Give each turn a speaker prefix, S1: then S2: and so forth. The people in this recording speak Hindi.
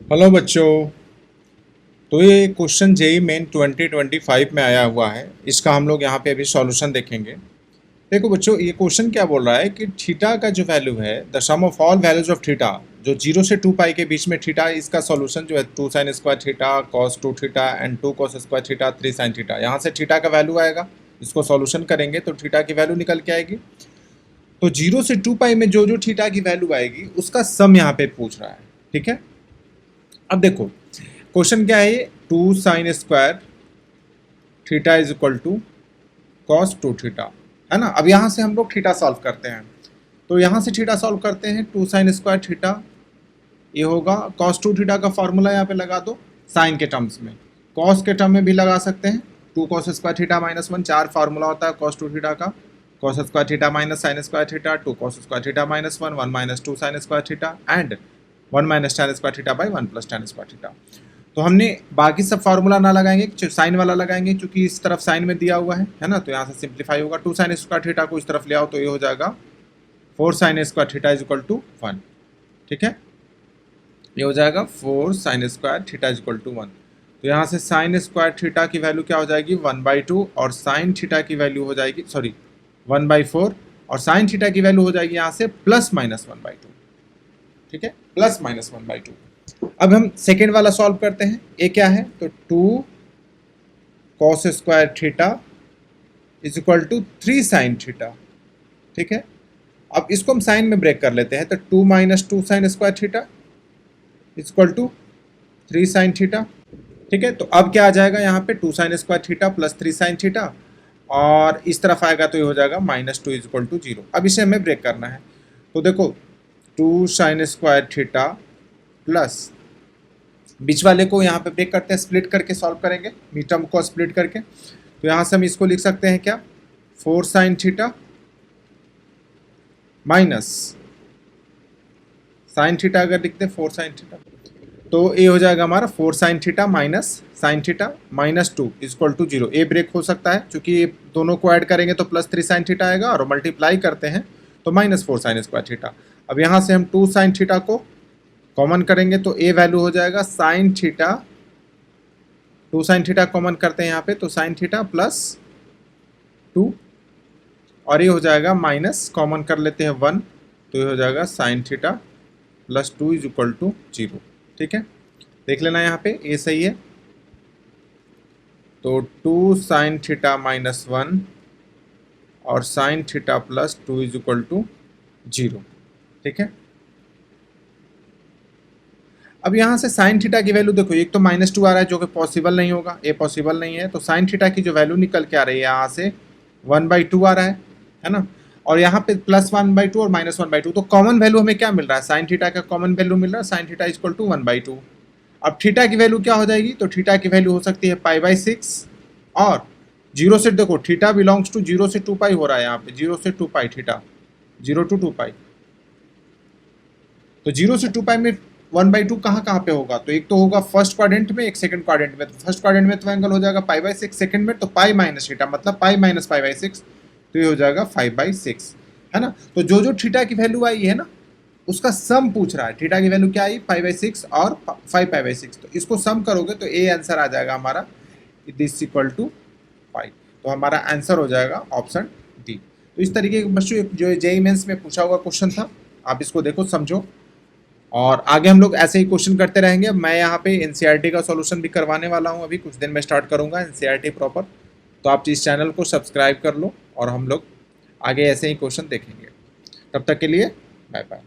S1: हेलो बच्चों। तो ये क्वेश्चन जेई मेन 2025 में आया हुआ है। इसका हम लोग यहाँ पे अभी सॉल्यूशन देखेंगे। देखो बच्चों, ये क्वेश्चन क्या बोल रहा है कि थीटा का जो वैल्यू है, the sum of all values of theta, जो 0 से 2 पाई के बीच में थीटा, इसका सॉल्यूशन जो है 2 sine square theta cos 2 theta and 2 cos square theta 3 sine theta. यहाँ से थीटा का वैल्यू आएगा, इसको सॉल्यूशन करेंगे तो थीटा की वैल्यू निकल के आएगी। तो 0 से 2 पाई में जो जो थीटा की वैल्यू आएगी उसका सम यहाँ पे पूछ रहा है। ठीक है, अब देखो क्वेश्चन क्या है, 2 sine square theta is equal to cos 2 theta, है ना। अब यहाँ से हम लोग थीटा सॉल्व करते हैं, तो यहाँ से थीटा सॉल्व करते हैं। 2 साइन स्क्वायर थीटा ये होगा कॉस 2 थीटा का फॉर्मूला यहाँ पे लगा दो साइन के टर्म्स में, कॉस के टर्म में भी लगा सकते हैं। 2 cos square theta minus 1, 4 formula होता है कॉस 2 थीटा का, cos square theta minus sign square theta, 2 cos square theta minus 1, 1 minus 2 sine square theta and 1 minus tan square theta by 1 plus tan square theta. तो हमने बाकी सब फार्मूला ना लगाएंगे, साइन वाला लगाएंगे क्योंकि इस तरफ साइन में दिया हुआ है ना। तो यहाँ से सिंप्लीफाई होगा, 2 साइन स्क्वायर थीटा को इस तरफ ले आओ तो ये हो जाएगा 4 sine square theta is equal to 1। ठीक है, ये हो जाएगा 4 sine square theta is equal to 1। तो यहाँ से साइन स्क्वायर थीटा की वैल्यू क्या हो जाएगी 1/2 और साइन थीटा की वैल्यू हो जाएगी 1/4 और साइन थीटा की वैल्यू हो जाएगी यहाँ से प्लस माइनस 1/2। ठीक है, प्लस माइनस 1/2। अब हम सेकेंड वाला सॉल्व करते हैं। ये क्या है, तो 2 cos square theta is equal to 3 sine theta. ठीक है, अब इसको हम साइन में ब्रेक कर लेते हैं, तो 2 minus 2 sine square theta is equal to 3 sine theta. ठीक है, तो अब क्या आ जाएगा यहाँ पे 2 sine square theta plus 3 sine theta और इस तरफ आएगा तो ये हो जाएगा -2 इज इक्वल टू 0। अब इसे हमें ब्रेक करना है, तो देखो 2 साइन स्क्वायर थीटा प्लस बीच वाले को यहाँ पे ब्रेक करते हैं, स्प्लिट करके सॉल्व करेंगे, टर्म को स्प्लिट करके। तो यहाँ से हम इसको लिख सकते हैं क्या, 4 sine theta minus sine theta, अगर लिखते हैं 4 साइन थीटा तो ये हो जाएगा हमारा 4 sine theta minus sine theta -2 is equal to 0। A break हो सकता है क्योंकि ये दोनों को ऐड करेंगे तो प्लस 3 साइन थीटा आएगा और मल्टीप्लाई करते हैं तो -4 साइन स्क्वायर थीटा। अब यहाँ से हम 2 साइन थीटा को कॉमन करेंगे तो ए वैल्यू हो जाएगा sine theta, 2 sine theta common करते हैं यहाँ पे तो साइन थीटा प्लस 2 और ये हो जाएगा माइनस कॉमन कर लेते हैं 1 तो ये हो जाएगा sine theta plus 2 is equal to 0। ठीक है, देख लेना यहाँ पे ये सही है। तो 2 साइन थीटा माइनस 1 और sine theta plus 2 is equal to 0। ठीक है, अब यहाँ से साइन थीटा की वैल्यू देखो, एक तो -2 आ रहा है जो कि पॉसिबल नहीं होगा, ये पॉसिबल नहीं है। तो साइन थीटा की जो वैल्यू निकल के आ रही है यहाँ से 1/2 आ रहा है ना। और यहाँ पे प्लस 1/2 और -1/2, तो कॉमन वैल्यू हमें क्या मिल रहा है, साइन थीटा का कॉमन वैल्यू मिल रहा है, साइन थीटा इक्वल टू 1/2। अब थीटा की वैल्यू क्या हो जाएगी, तो थीटा की वैल्यू हो सकती है π/6 और 0 से देखो थीटा बिलोंग्स टू 0 से 2 पाई हो रहा है यहाँ पे, 0 से 2 पाई थीटा, 0 to 2 पाई। तो 0 से 2 पाई में 1/2 कहाँ पे होगा, तो एक तो होगा फर्स्ट क्वाड्रेंट में, एक सेकंड क्वाड्रेंट में। तो फर्स्ट क्वाड्रेंट में तो एंगल हो जाएगा π/6, सेकंड में तो पाई माइनस थीटा मतलब पाई माइनस π/6 तो ये हो जाएगा 5/6, है ना। तो जो जो थीटा की वैल्यू आई है ना उसका सम पूछ रहा है। थीटा की वैल्यू क्या आई 5/6 और 5π/6, तो इसको सम करोगे तो ए आंसर आ जाएगा हमारा दिस इक्वल टू 5। तो हमारा आंसर हो जाएगा ऑप्शन डी। तो इस तरीके के बच्चों जो जेईई मेंस में पूछा हुआ क्वेश्चन था, आप इसको देखो समझो और आगे हम लोग ऐसे ही क्वेश्चन करते रहेंगे। मैं यहाँ पे एनसीईआरटी का सॉल्यूशन भी करवाने वाला हूँ, अभी कुछ दिन में स्टार्ट करूँगा एनसीईआरटी प्रॉपर। तो आप इस चैनल को सब्सक्राइब कर लो और हम लोग आगे ऐसे ही क्वेश्चन देखेंगे। तब तक के लिए बाय बाय।